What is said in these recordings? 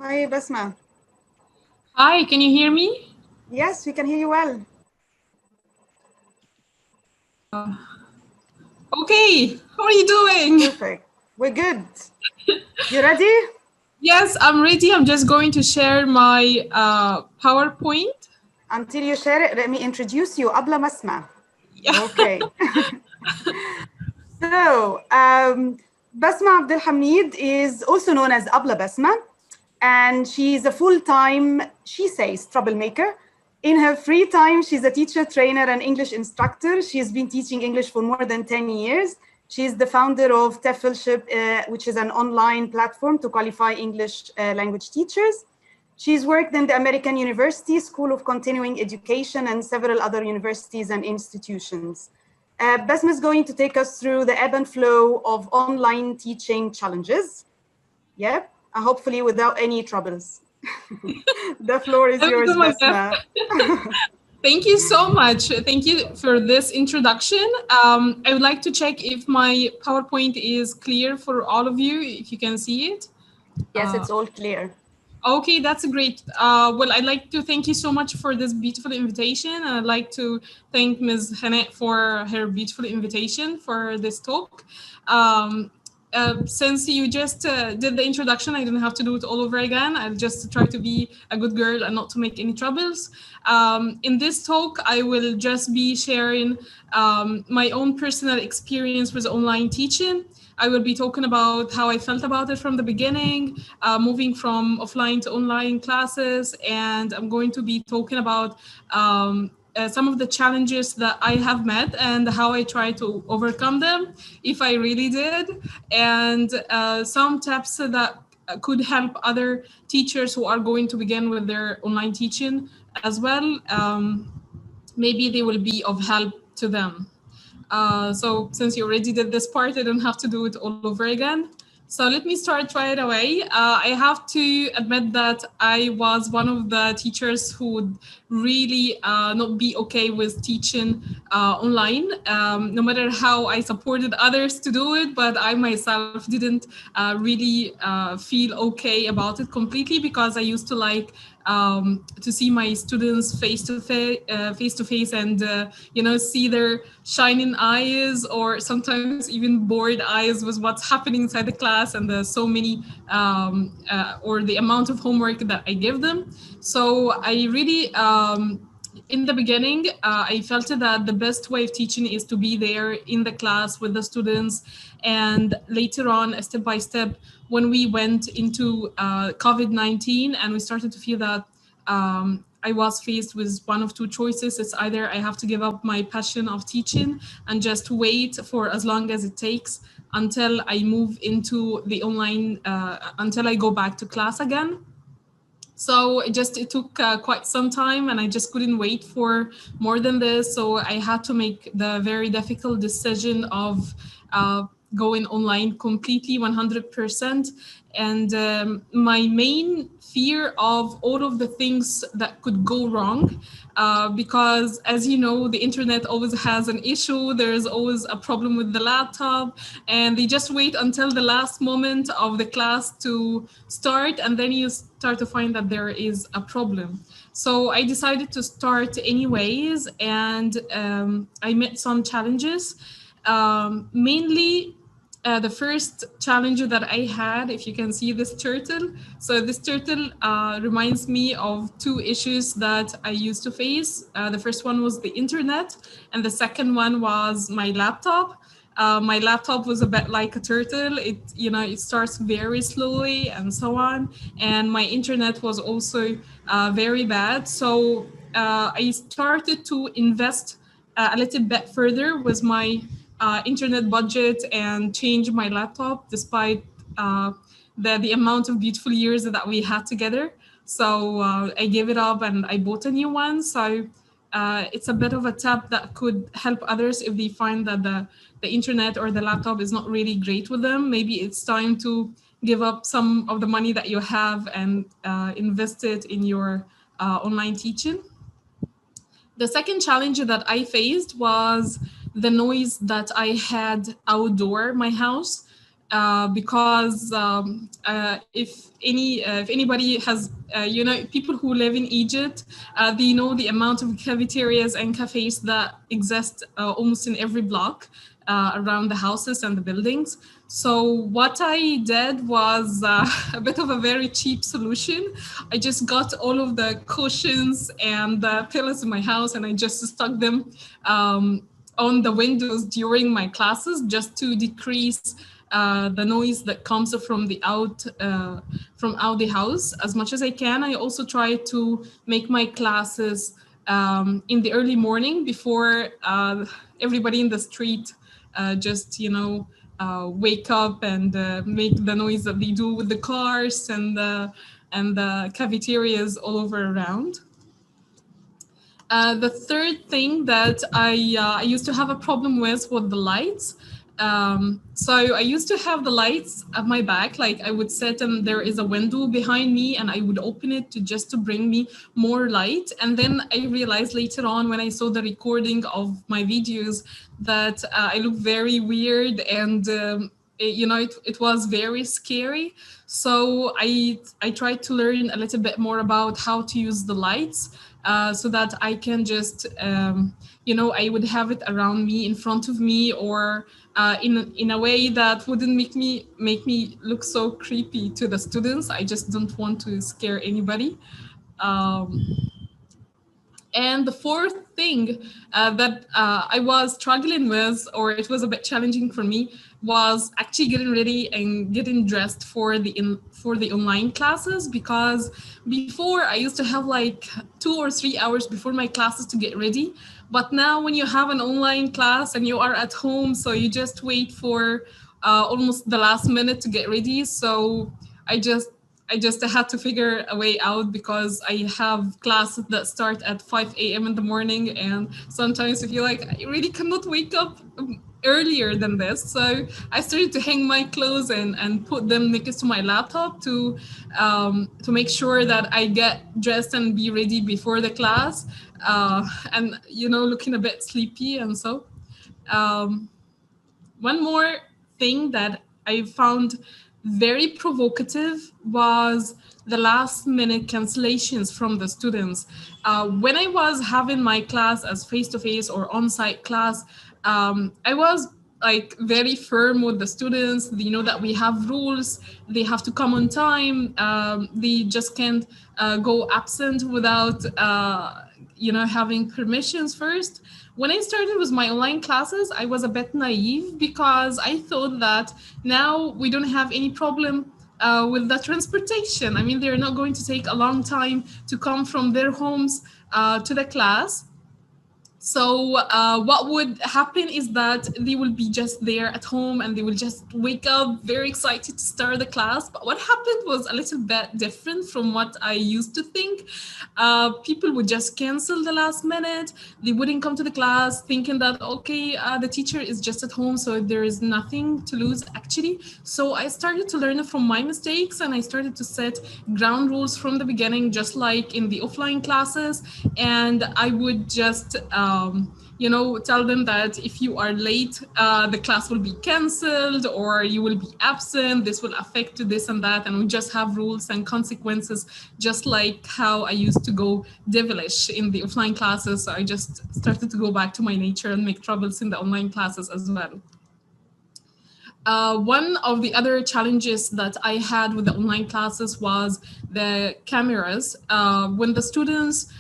Hi, Basma. Hi, can you hear me? Yes, we can hear you well. Okay, how are you doing? Perfect. We're good. You ready? Yes, I'm ready. I'm just going to share my PowerPoint. Until you share it, let me introduce you. Abla Masma. Yeah. Okay. So, Basma Abdel Hamid is also known as Abla Basma, and she's a full-time, she says, troublemaker. In her free time, she's a teacher, trainer, and English instructor. She's been teaching English for more than 10 years. She's the founder of TEFLship, which is an online platform to qualify English language teachers. She's worked in the American University School of Continuing Education and several other universities and institutions. Basma is going to take us through the ebb and flow of online teaching challenges. Yep, hopefully without any troubles. The floor is I will yours, do my best. Basma. Thank you so much. Thank you for this introduction. I would like to check if my PowerPoint is clear for all of you, if you can see it. Yes, it's all clear. Okay, that's great. Well, I'd like to thank you so much for this beautiful invitation. And I'd like to thank Ms. Hanet for her beautiful invitation for this talk. Um, since you just did the introduction, I didn't have to do it all over again. I'll just try to be a good girl and not to make any troubles. In this talk, I will just be sharing my own personal experience with online teaching. I will be talking about how I felt about it from the beginning, moving from offline to online classes, and I'm going to be talking about some of the challenges that I have met and how I try to overcome them, if I really did, and some tips that could help other teachers who are going to begin with their online teaching as well. Maybe they will be of help to them. So since you already did this part, I don't have to do it all over again. So let me start right away. I have to admit that I was one of the teachers who would really not be okay with teaching online, no matter how I supported others to do it, but I myself didn't really feel okay about it completely because I used to like to see my students face to face, and see their shining eyes, or sometimes even bored eyes with what's happening inside the class, and the so many or the amount of homework that I give them. So I really in the beginning, I felt that the best way of teaching is to be there in the class with the students. And later on, step by step, when we went into COVID-19 and we started to feel that I was faced with one of two choices. It's either I have to give up my passion of teaching and just wait for as long as it takes until I move into the online, until I go back to class again. So it took quite some time, and I just couldn't wait for more than this. So I had to make the very difficult decision of going online completely 100%. And my main fear of all of the things that could go wrong, because as you know, the internet always has an issue. There's always a problem with the laptop, and they just wait until the last moment of the class to start, and then you start to find that there is a problem. So I decided to start anyways, and I met some challenges. Mainly, the first challenge that I had, if you can see this turtle. So this turtle reminds me of two issues that I used to face. The first one was the internet, and the second one was my laptop. My laptop was a bit like a turtle. It starts very slowly and so on. And my internet was also very bad. So I started to invest a little bit further with my internet budget and change my laptop despite uh, the amount of beautiful years that we had together. So I gave it up and I bought a new one. So it's a bit of a tip that could help others if they find that the internet or the laptop is not really great with them. Maybe it's time to give up some of the money that you have and invest it in your online teaching. The second challenge that I faced was the noise that I had outdoor my house. because if anybody has people who live in Egypt, they know the amount of cafeterias and cafes that exist almost in every block around the houses and the buildings. So what I did was a bit of a very cheap solution. I just got all of the cushions and the pillows in my house, and I just stuck them on the windows during my classes, just to decrease the noise that comes from out the house as much as I can. I also try to make my classes in the early morning before everybody in the street just wake up and make the noise that they do with the cars and the cafeterias all over around. The third thing that I used to have a problem with was the lights. So I used to have the lights at my back, like I would sit and there is a window behind me and I would open it to bring me more light. And then I realized later on when I saw the recording of my videos that I look very weird and it was very scary. So I tried to learn a little bit more about how to use the lights so that I can just I would have it around me, in front of me, or in a way that wouldn't make me look so creepy to the students. I just don't want to scare anybody. And the fourth thing that I was struggling with, or it was a bit challenging for me, was actually getting ready and getting dressed for the online classes. Because before I used to have like 2 or 3 hours before my classes to get ready. But now when you have an online class and you are at home, so you just wait for almost the last minute to get ready. So I just had to figure a way out, because I have classes that start at 5 a.m. in the morning, and sometimes I feel like I really cannot wake up earlier than this. So I started to hang my clothes and put them next to my laptop to make sure that I get dressed and be ready before the class, and looking a bit sleepy. And so one more thing that I found very provocative was the last minute cancellations from the students. When I was having my class as face-to-face or on-site class, I was like very firm with the students. That we have rules. They have to come on time. They just can't go absent without having permissions first. When I started with my online classes, I was a bit naive, because I thought that now we don't have any problem with the transportation. I mean, they're not going to take a long time to come from their homes to the class. So what would happen is that they will be just there at home and they will just wake up very excited to start the class. But what happened was a little bit different from what I used to think. People would just cancel the last minute. They wouldn't come to the class, thinking that, okay, the teacher is just at home, so there is nothing to lose actually. So I started to learn from my mistakes, and I started to set ground rules from the beginning, just like in the offline classes. And I would just tell them that if you are late, the class will be canceled, or you will be absent. This will affect this and that. And we just have rules and consequences, just like how I used to go devilish in the offline classes. So I just started to go back to my nature and make troubles in the online classes as well. One of the other challenges that I had with the online classes was the cameras. When the students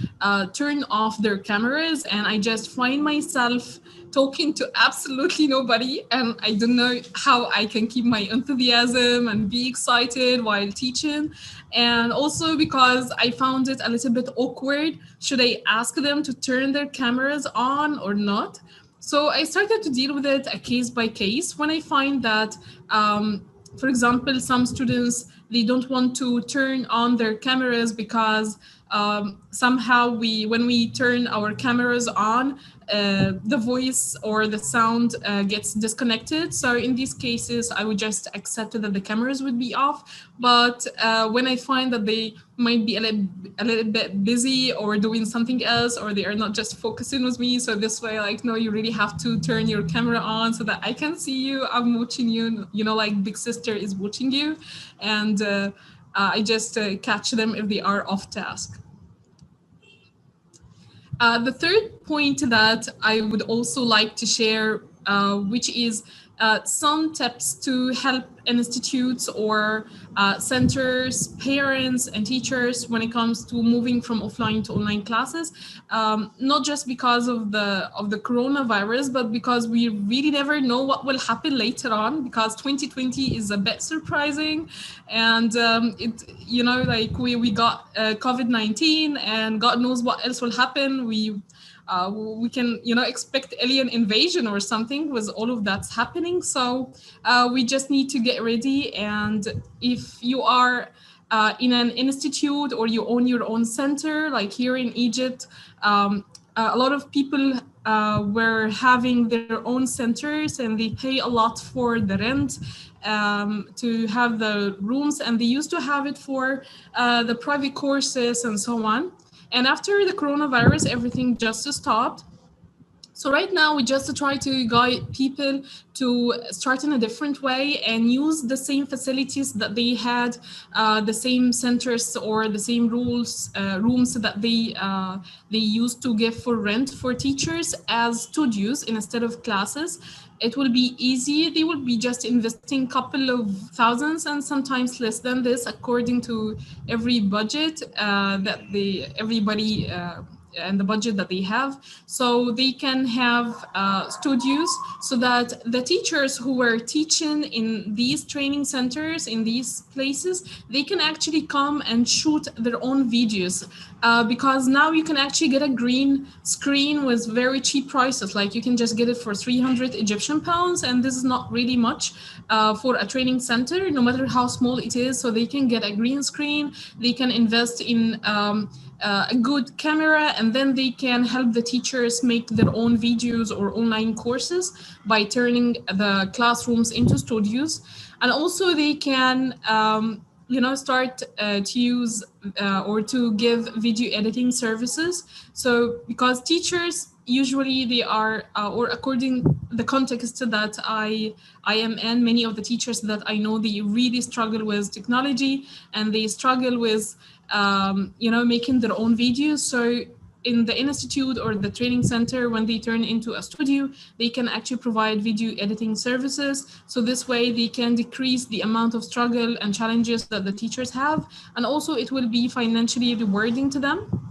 turn off their cameras, and I just find myself talking to absolutely nobody, and I don't know how I can keep my enthusiasm and be excited while teaching. And also because I found it a little bit awkward, should I ask them to turn their cameras on or not? So I started to deal with it a case by case. When I find that, for example, some students, they don't want to turn on their cameras because somehow when we turn our cameras on, the voice or the sound gets disconnected. So in these cases, I would just accept that the cameras would be off. But when I find that they might be a little bit busy or doing something else, or they are not just focusing with me, so this way, like, no, you really have to turn your camera on so that I can see you. I'm watching you, like big sister is watching you. And I just catch them if they are off task. The third point that I would also like to share, which is some tips to help institutes or centers, parents, and teachers when it comes to moving from offline to online classes. Not just because of the coronavirus, but because we really never know what will happen later on. Because 2020 is a bit surprising, and like we got COVID-19, and God knows what else will happen. We can expect alien invasion or something with all of that's happening. So we just need to get ready. And if you are in an institute or you own your own center, like here in Egypt, a lot of people were having their own centers, and they pay a lot for the rent to have the rooms, and they used to have it for the private courses and so on. And after the coronavirus, everything just stopped. So right now we just try to guide people to start in a different way and use the same facilities that they had, the same centers or the same rooms that they used to give for rent for teachers as studios instead of classes. It will be easy. They will be just investing a couple of thousands and sometimes less than this, according to every budget that everybody and the budget that they have. So they can have studios so that the teachers who were teaching in these training centers, in these places, they can actually come and shoot their own videos. Because now you can actually get a green screen with very cheap prices. Like you can just get it for 300 Egyptian pounds, and this is not really much for a training center, no matter how small it is. So they can get a green screen, they can invest in a good camera, and then they can help the teachers make their own videos or online courses by turning the classrooms into studios. And also they can start to use or to give video editing services. So because teachers usually they are or according the context that I am in, many of the teachers that I know, they really struggle with technology, and they struggle with making their own videos. So in the institute or the training center, when they turn into a studio, they can actually provide video editing services. So this way they can decrease the amount of struggle and challenges that the teachers have, and also it will be financially rewarding to them.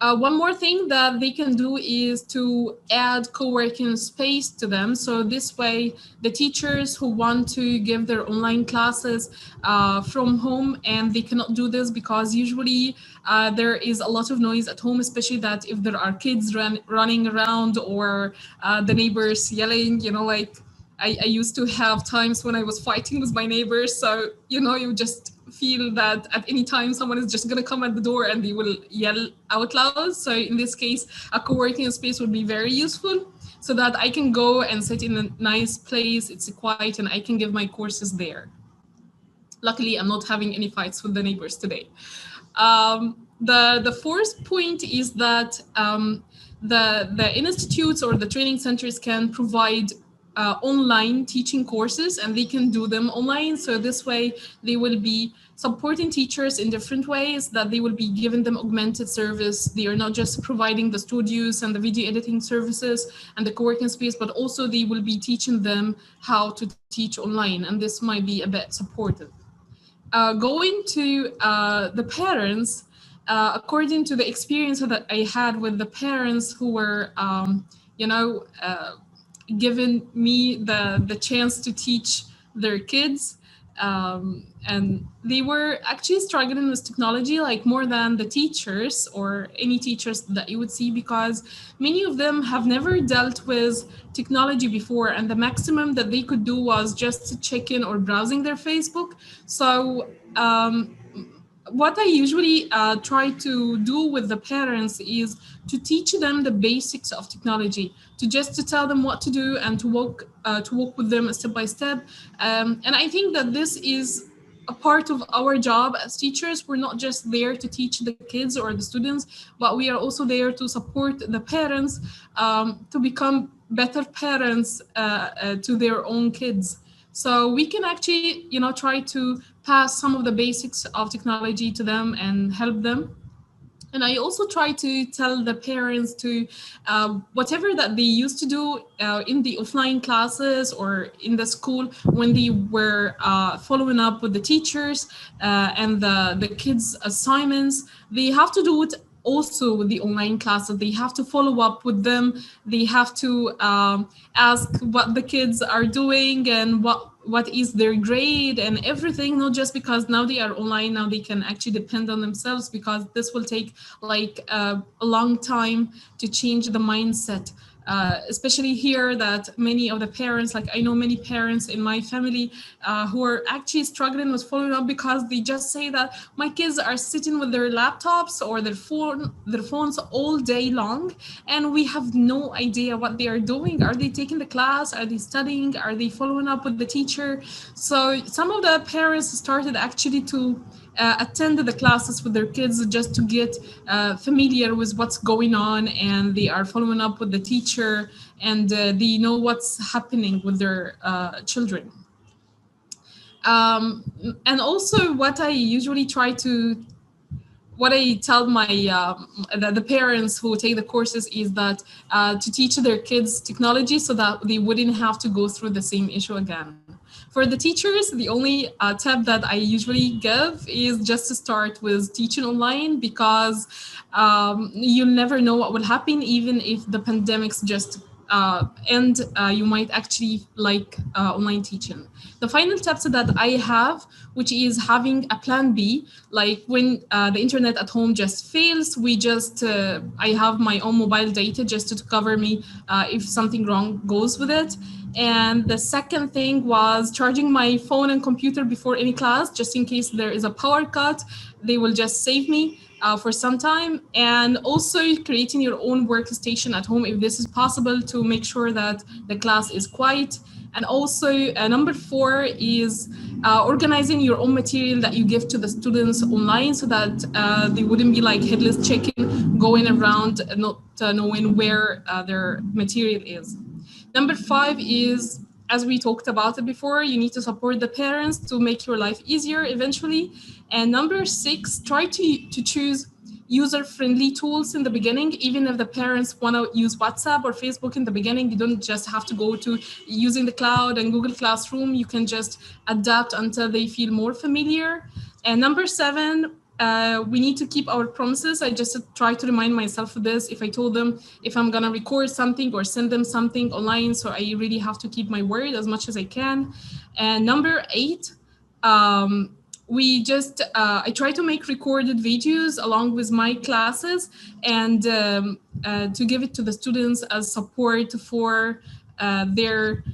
One more thing that they can do is to add co-working space to them. So this way, the teachers who want to give their online classes from home, and they cannot do this because usually there is a lot of noise at home, especially that if there are kids running around or the neighbors yelling, like I used to have times when I was fighting with my neighbors. So, you just feel that at any time someone is just going to come at the door and they will yell out loud. So in this case, a co-working space would be very useful so that I can go and sit in a nice place. It's quiet and I can give my courses there. Luckily, I'm not having any fights with the neighbors today. The fourth point is that the institutes or the training centers can provide online teaching courses, and they can do them online. So this way they will be supporting teachers in different ways, that they will be giving them augmented service. They are not just providing the studios and the video editing services and the co-working space, but also they will be teaching them how to teach online, and this might be a bit supportive. Going to the parents, according to the experience that I had with the parents who were, given me the chance to teach their kids, and they were actually struggling with technology, like more than the teachers or any teachers that you would see, because many of them have never dealt with technology before, and the maximum that they could do was just check in or browsing their Facebook. So what I usually try to do with the parents is to teach them the basics of technology, to tell them what to do and to walk with them step by step. And I think that this is a part of our job as teachers. We're not just there to teach the kids or the students, but we are also there to support the parents to become better parents to their own kids. So we can actually, try to pass some of the basics of technology to them and help them. And I also try to tell the parents to whatever that they used to do in the offline classes or in the school when they were following up with the teachers and the kids' assignments, they have to do it also with the online classes. They have to follow up with them. They have to ask what the kids are doing and what is their grade and everything, not just because now they are online, now they can actually depend on themselves, because this will take like a long time to change the mindset. Especially here, that many of the parents, like I know many parents in my family who are actually struggling with following up, because they just say that my kids are sitting with their laptops or their phones all day long, and we have no idea what they are doing. Are they taking the class? Are they studying? Are they following up with the teacher? So some of the parents started actually to attend the classes with their kids just to get familiar with what's going on, and they are following up with the teacher, and they know what's happening with their children. And also what I usually try to what I tell my the parents who take the courses is that to teach their kids technology so that they wouldn't have to go through the same issue again. For the teachers, the only tip that I usually give is just to start with teaching online, because you never know what will happen. Even if the pandemics just end, you might actually like online teaching. The final tips that I have, which is having a plan B, like when the internet at home just fails, I have my own mobile data just to cover me if something wrong goes with it. And the second thing was charging my phone and computer before any class, just in case there is a power cut. They will just save me for some time. And also creating your own workstation at home if this is possible, to make sure that the class is quiet. And also number 4 is organizing your own material that you give to the students online, so that they wouldn't be like headless chicken going around not knowing where their material is. Number 5 is, as we talked about it before, you need to support the parents to make your life easier eventually. And number 6, try to choose user-friendly tools in the beginning. Even if the parents want to use WhatsApp or Facebook in the beginning, you don't just have to go to using the cloud and Google Classroom. You can just adapt until they feel more familiar. And number 7, we need to keep our promises. I just try to remind myself of this. If I told them if I'm gonna record something or send them something online, so I really have to keep my word as much as I can. And number 8, I try to make recorded videos along with my classes, and to give it to the students as support for their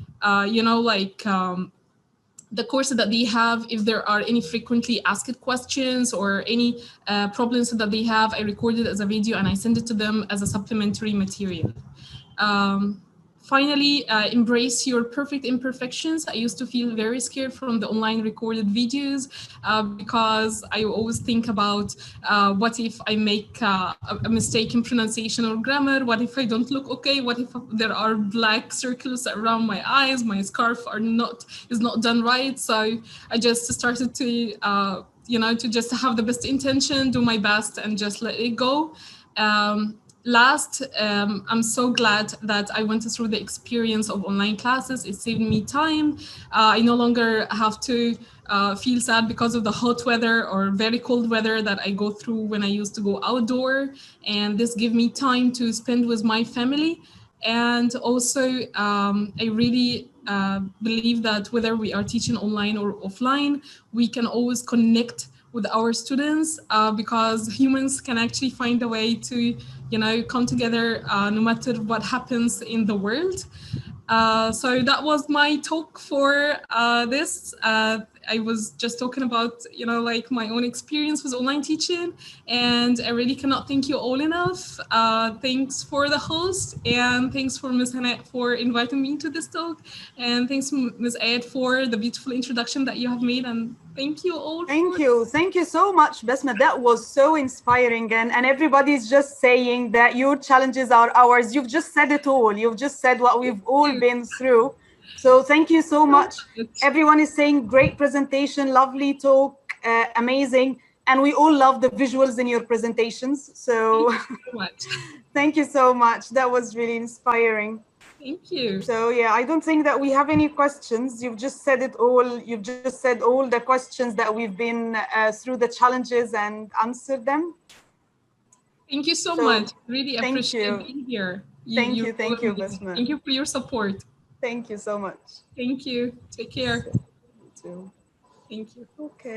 the courses that they have. If there are any frequently asked questions or any problems that they have, I record it as a video and I send it to them as a supplementary material. Um, Finally, embrace your perfect imperfections. I used to feel very scared from the online recorded videos because I always think about what if I make a mistake in pronunciation or grammar? What if I don't look okay? What if there are black circles around my eyes? My scarf is not done right. So I just started to to just have the best intention, do my best, and just let it go. Last, I'm so glad that I went through the experience of online classes. It saved me time. I no longer have to feel sad because of the hot weather or very cold weather that I go through when I used to go outdoor. And this gave me time to spend with my family. And also, I really believe that whether we are teaching online or offline, we can always connect with our students because humans can actually find a way to come together no matter what happens in the world. So that was my talk for this. I was just talking about, like my own experience with online teaching, and I really cannot thank you all enough. Thanks for the host, and thanks for Ms. Hanat for inviting me to this talk, and thanks Ms. Ed for the beautiful introduction that you have made, and thank you all. Thank you so much, Basma. That was so inspiring, and everybody's just saying that your challenges are ours. You've just said it all. You've just said what we've all been through. So thank you so much. Everyone is saying great presentation, lovely talk, amazing. And we all love the visuals in your presentations. So thank you so much. Thank you so much. That was really inspiring. Thank you. So yeah, I don't think that we have any questions. You've just said it all. You've just said all the questions that we've been through the challenges and answered them. Thank you so much. Really appreciate being here. Thank you, Basma. Thank you for your support. Thank you so much. Thank you. Take care. You too. Thank you. Okay.